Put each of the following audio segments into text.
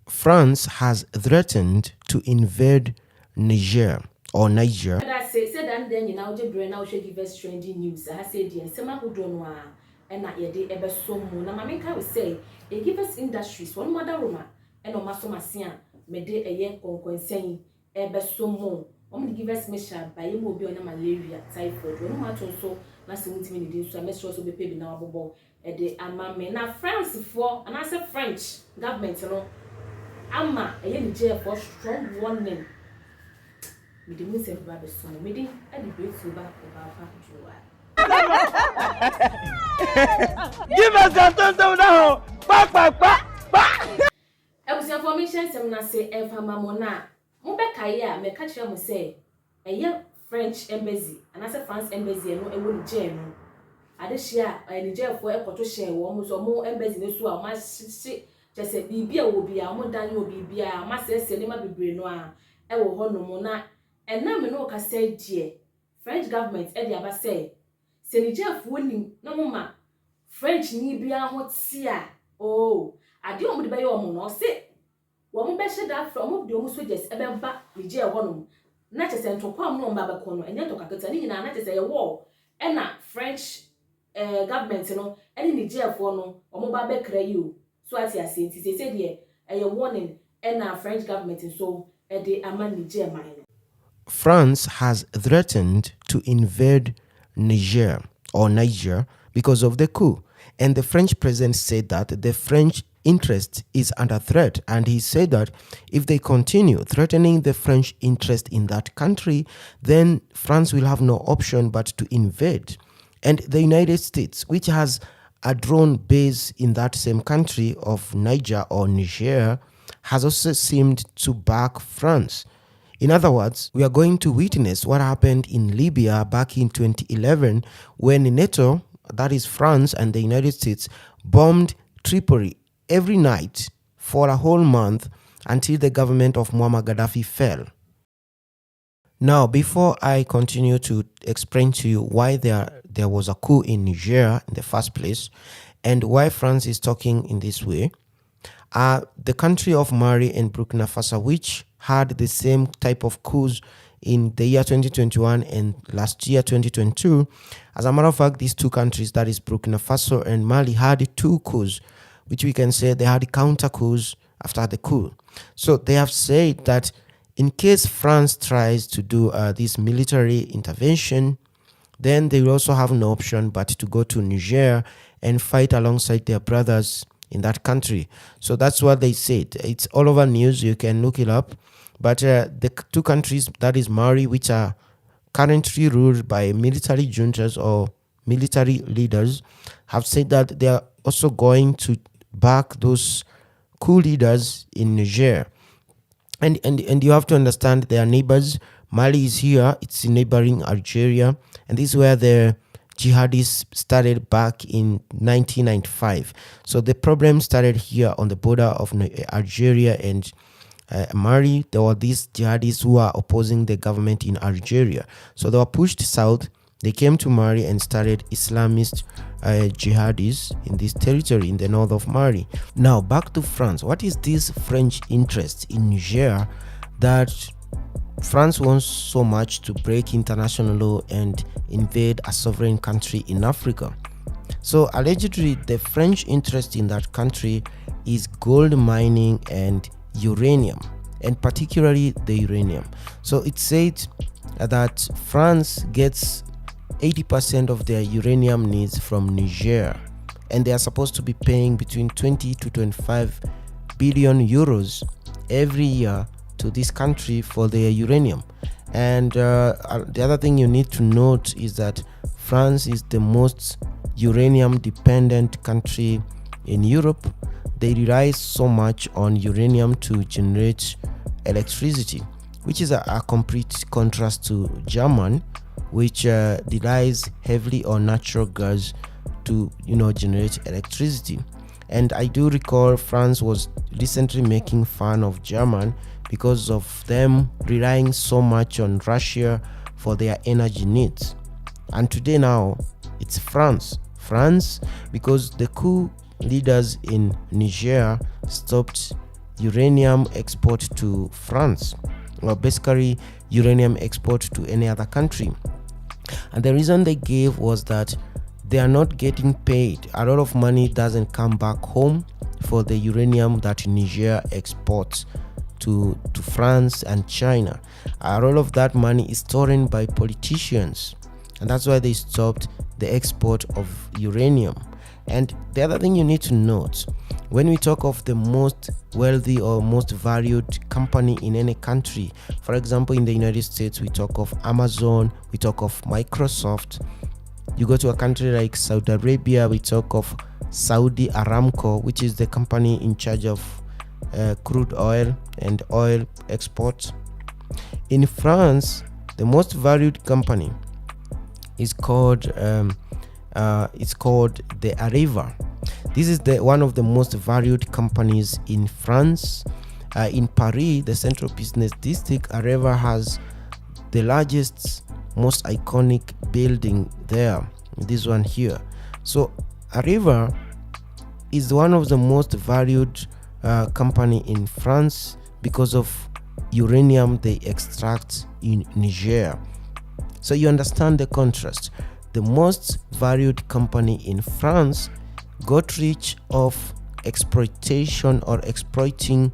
France has threatened to invade Niger or Niger. That said and then you now just bring out diverse trending news. I said the sema who don't know and not yet the ever so moon. Now, my can say a givers industries one mother Roma and no maso masia made a year concern ever so moon. Only give us measure by a mobile malaria, typhoid, no matter so. Nothing with me, so I must also be paid now. Bobo at the Amame. Now, France for and I said French government, you know. Amma a year jail for strong warning. Me the music about the song. Me the breakthrough back about Give us a thumbs now. Back, back, back, back. I was information some na say e fama mo na mo be kai a me ka kire mo say eye French embassy and I say France embassy no e wo Niger no ade hia Niger for e koto share wo mo so mo embassy ne so a ma hye jese bibia wo bia mo dan yo bibia ma se ne ma bebre no a e wo ho no mo na na me no ka say die French government e dia ba say se Niger fo nim no mo ma French ni bia ho tia oh ade o mo de be yo mo no se wo mo be hye da from de o mo soldiers e be ba Niger ho no na chese ntokwa mo no ba ko no enye to kaketa ni nyina na chese ye war e na French government no ene Niger fo no o mo ba be kra yi o so ati ase nti se de e warning e na French government so e de ama Niger man. France has threatened to invade Niger or Niger because of the coup. And the French president said that the French interest is under threat. And he said that if they continue threatening the French interest in that country, then France will have no option but to invade. And the United States, which has a drone base in that same country of Niger or Niger, has also seemed to back France. In other words, we are going to witness what happened in Libya back in 2011 when NATO, that is France and the United States, bombed Tripoli every night for a whole month until the government of Muammar Gaddafi fell. Now, before I continue to explain to you why there was a coup in Niger in the first place and why France is talking in this way, the country of Mali and Burkina Faso, which had the same type of coups in the year 2021 and last year 2022. As a matter of fact, these two countries, that is Burkina Faso and Mali, had two coups, which we can say they had counter coups after the coup. So they have said that in case France tries to do this military intervention, then they will also have no option but to go to Niger and fight alongside their brothers in that country. So that's what they said. It's all over news. You can look it up. But the two countries, that is Mali, which are currently ruled by military juntas or military leaders, have said that they are also going to back those coup leaders in Niger. And you have to understand they are neighbors. Mali is here. It's in neighboring Algeria. And this is where the jihadists started back in 1995. So the problem started here on the border of Algeria and Mali. There were these jihadists who are opposing the government in Algeria. So they were pushed south. They came to Mali and started Islamist jihadists in this territory in the north of Mali. Now back to France. What is this French interest in Niger that France wants so much to break international law and invade a sovereign country in Africa? So allegedly, the French interest in that country is gold mining and uranium, and particularly the uranium. So it said that France gets 80% of their uranium needs from Niger, and they are supposed to be paying between 20 to 25 billion euros every year to this country for their uranium. And the other thing you need to note is that France is the most uranium dependent country in Europe. They rely so much on uranium to generate electricity, which is a complete contrast to Germany, which relies heavily on natural gas to generate electricity. And I do recall France was recently making fun of Germany because of them relying so much on Russia for their energy needs. And today now it's France because the coup leaders in Niger stopped uranium export to France, or basically uranium export to any other country. And the reason they gave was that they are not getting paid. A lot of money doesn't come back home for the uranium that Niger exports to France and China. A lot of that money is stolen by politicians, and that's why they stopped the export of uranium. And the other thing you need to note, when we talk of the most wealthy or most valued company in any country, for example, in the United States, we talk of Amazon, we talk of Microsoft. You go to a country like Saudi Arabia, we talk of Saudi Aramco, which is the company in charge of crude oil and oil exports. In France, the most valued company is called the Areva. This is one of the most valued companies in France. In Paris, the central business district, Areva has the largest, most iconic building there, this one here. So Areva is one of the most valued company in France because of uranium they extract in Niger. So you understand the contrast. The most valued company in France got rich off exploitation or exploiting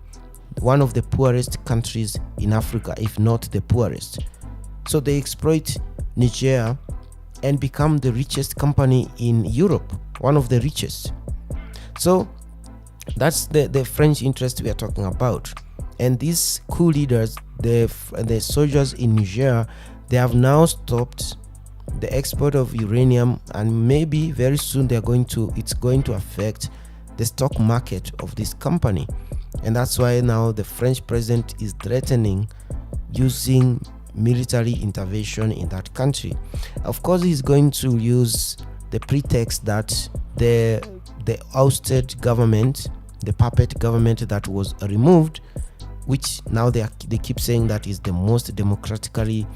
one of the poorest countries in Africa, if not the poorest. So they exploit Niger and become the richest company in Europe, one of the richest. So that's the French interest we are talking about. And these coup leaders, the soldiers in Niger, they have now stopped the export of uranium, and maybe very soon it's going to affect the stock market of this company. And that's why now the French president is threatening using military intervention in that country. Of course, he's going to use the pretext that the ousted government, the puppet government that was removed, which now they keep saying that is the most democratically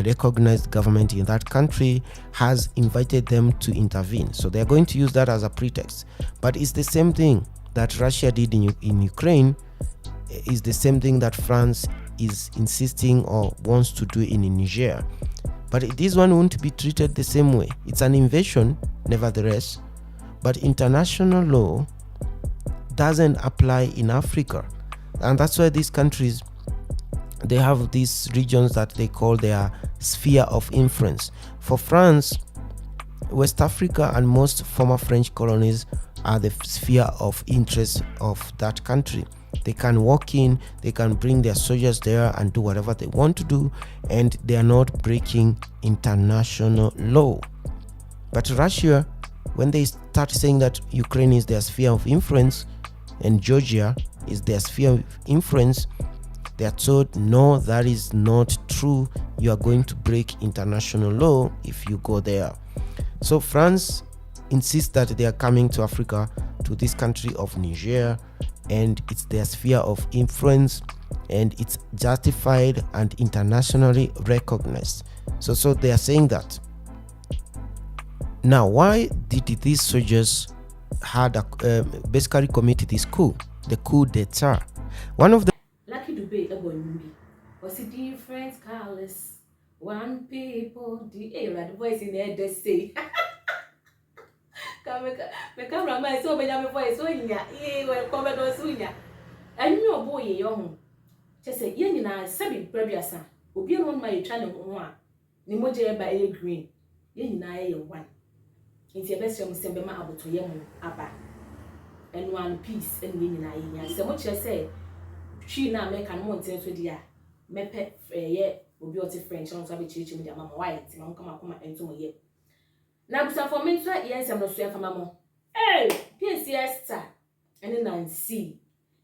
recognized government in that country, has invited them to intervene. So they're going to use that as a pretext. But it's the same thing that Russia did in Ukraine, is the same thing that France is insisting or wants to do in Niger. But this one won't be treated the same way. It's an invasion, nevertheless, but international law doesn't apply in Africa. And that's why these countries, they have these regions that they call their sphere of influence. For France, West Africa and most former French colonies are the sphere of interest of that country. They can walk in, they can bring their soldiers there and do whatever they want to do, and they are not breaking international law. But Russia, when they start saying that Ukraine is their sphere of influence and Georgia is their sphere of influence, they are told, no, that is not true. You are going to break international law if you go there. So France insists that they are coming to Africa, to this country of Niger, and it's their sphere of influence, and it's justified and internationally recognized. So they are saying that. Now, why did these soldiers basically commit this coup, the coup d'etat? One of the Lucky Dube Ebonyi was a different colors. One people, the voice in there they say. The cameraman is so many voice, so well, comment on Sunya. And you boy, young. Just say, yen and I, Sabby Prebiasa, will be on my channel one. Nimoja by a green. Yen and I, one. It's your best young Sembema able to yam abba. And one piece, and yen and I, so much I say. She now make an mountain to dear. Me pet will be out French, and so be teaching with your mamma white, and come into my ye. Now, some for me, yes, I'm not sure for mamma. Hey, PCS, sir, and then I see,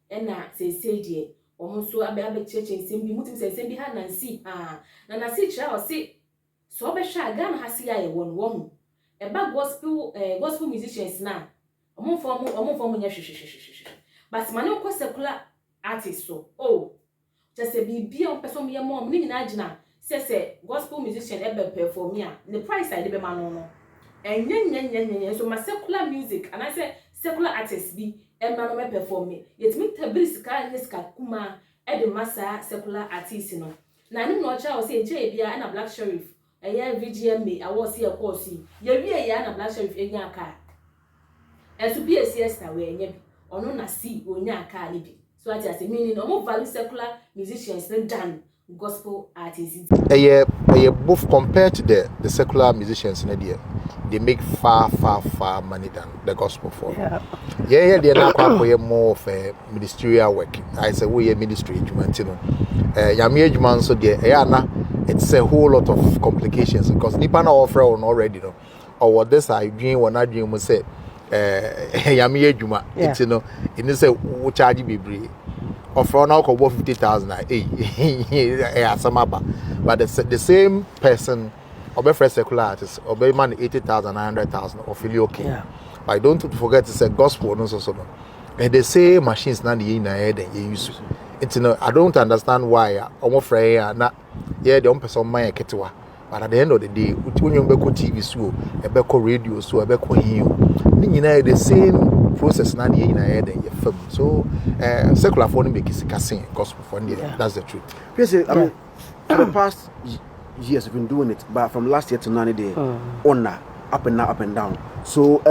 and now say, dear, almost so I be church and sing, be muting, say, behind and see, and I see, shall see. So be shy, gun has see I one woman. A bad gospel musicians now. A more form, but my no secular artist so just a be on person me mom ni na gina say gospel musician ebe perform me the price I dey be man no and so my secular music and I say secular artists be emma no me perform yetimi tabiri sika ne sika kuma e de masa secular artist no na ne no cha o se je bia na Black Sheriff VGMA award see e course ye wie ya na Black Sheriff enya aka esu bi siesta we enya bi ono na si onya aka ni bi so ati ase meaning no mo value secular musicians than gospel artists. Both compared to the secular musicians in India, they make far money than the gospel for. They're not quite more of a ministerial work. I say we ministry, so it's a whole lot of complications because nipa na offer on already no or what this I dream when I dream we say yami ejuma it's in say we charge bibre offer now ko 50,000 but the same person obe fresh secular artist obe man 80,000 100,000 or feel okay but don't forget to say gospel no so no and the same machines na dey na head and use it I don't understand why omo frey na the person man ketewa but at the end of the day when you go TV so e be radio so e be here the same process na dey na head and film so secular for no make sing gospel for that's the truth. Yes, I mean for the past years we've been doing it, but from last year to now they up and down. So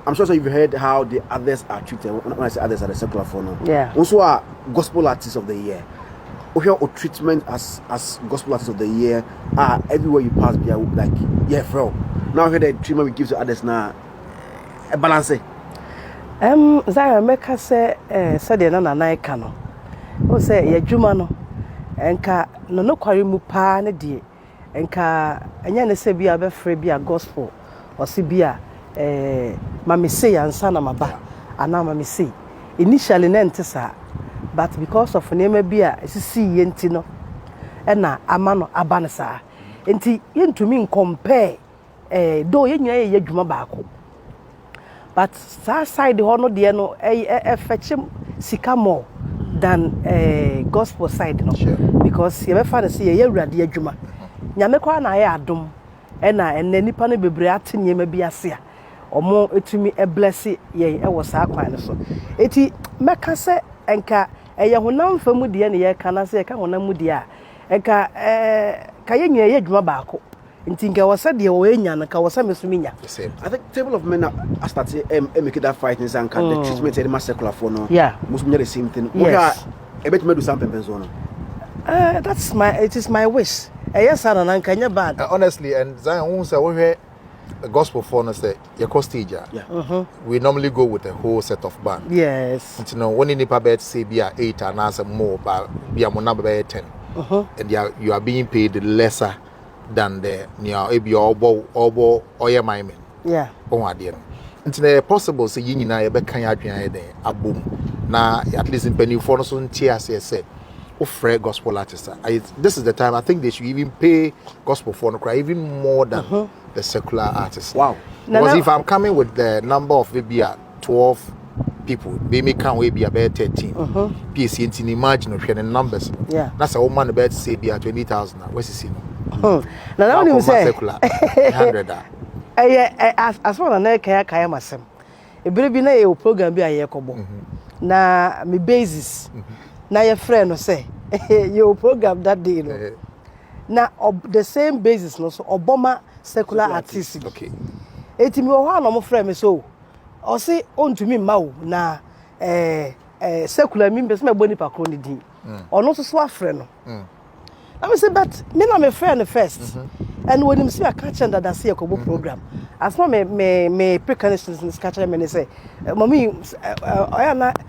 I'm sure you've heard how the others are treated. When I say others are the secular for now. Yeah. Also are gospel artists of the year. We hear treatment as gospel artists of the year everywhere you pass be like bro. Now hear the treatment we give to others now a balance. Zara meka say de na na ka no. O say ye dwuma no. Enka no kware mu pa ne de. Enka enya ne se bia be free bia gospel. O se bia mama say ansa na maba. Ana mama say initially na ntesa but because of name bia esisi ye nti no na ama no aba ne saa. Enti yentumi compare do ye nyina ye dwuma baako. But side the no de no fetch sika more than gospel side no because you be fan say ye awurade adwuma nyame kwa na ye adom na nipa no bebre ate nyema bi ase a omo etumi bless ye wo saa kwan so eti meka se enka ye honam famu de ne ye kana se ka honam mu de a enka ka ye nyina ye adwuma baako nti nka wasa de wo enya na ka wasa mesuminya. I think table of men are starting make that fight in Zanka the treatment in secular for no must be the same thing. Yes. I bet me do something pension. It is my wish. Yes, and Kanya bad. Honestly, and Zion won't say we hear a gospel for us say your stage. We normally go with a whole set of band. Yes. And when you nipa bet say be 8 and answer more but be a number 10. And you are being paid lesser than the near obo oye maimen. Yeah. It's possible say you na be kan adwan den abom na at least in penny for so ntia say offer gospel artists. This is the time I think they should even pay gospel for no cry even more than the secular artists. Wow. Because if I'm coming with the number of maybe 12 people, they may come way be about 13. PC and imagine of the numbers. Yeah. That's a woman about say be 20,000. What's it saying? Now you say secular 100. As one na kaya masem. E bere bi na ye program bi aye kobo. Na me basis. Na your friend no say your program that day no. Na the same basis no so oboma secular artist. Okay. Eti me wo ha no mo friend me so. O say ontumi ma wo na secular mi be so me boni pa kro ni din. Ono so afre no. I say, but me na my friend first. And when him see a catch and that see a kobo program. As no me preconditions in this catch and say, mommy, I am not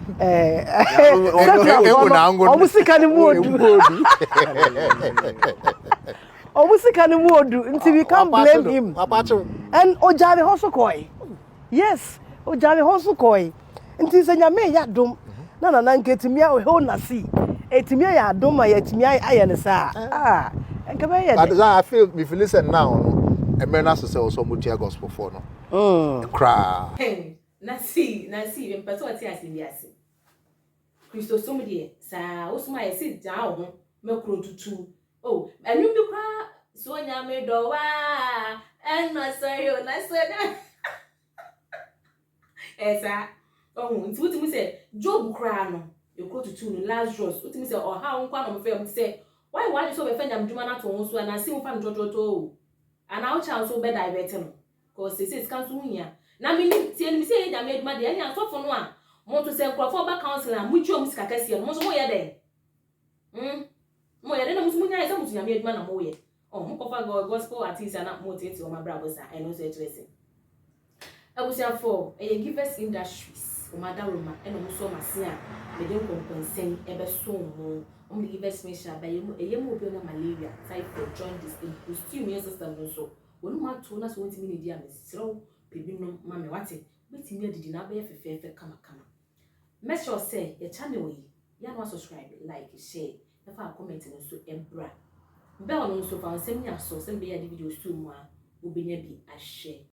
almost kind of word. Almost kind of word until we can't blame him. And Ojavi Hosokoi. Yes, Ojavi Hosokoi. Until Sanyame Yadum. Na get me out home na see. Etimi ya adoma ya etimi aye ne sa enka be ye but I feel if you listen now no emena so say also mutia gospel for no cry na see we person ati ase Christo so mu de sa osuma ye sit down ho me kro tutu oh enu bi kwa so nya me do wa en no so yo na so na esa oh nti wotimi say job kra no e ko tutu no Lazarus wotimi say oh ha nkwa no mfe say why so be fanya mdwuma na to ho so na si mfa ntototo o ana o chance so be divert no cause say sika so hunya na me ni tie ni say ya me adwuma de anya sofo no a mo to say nkrofo ba council a mu twom sika kase no mo so mo ye den mo ye den na mo so munya say mo so ya me adwuma na mo ye oh mo kofa gospel artist na mo tete o ma brabo sa I know so it was abusiafo givers industries o madaroma eno mo so mase a me den konkonsen ebe so mo o me givers mission ba yemu obi na malaria typhoid jaundice in boost immune system no so wonu ma to na so wotimi ne dia mesrew bebi no ma me wate wetimi adidi na ba yefefefe kama make sure say your channel yi ya no subscribe like share na fa comment no so embra bell no so fa nsem nya so sem be ya di videos to mu a obenya bi a share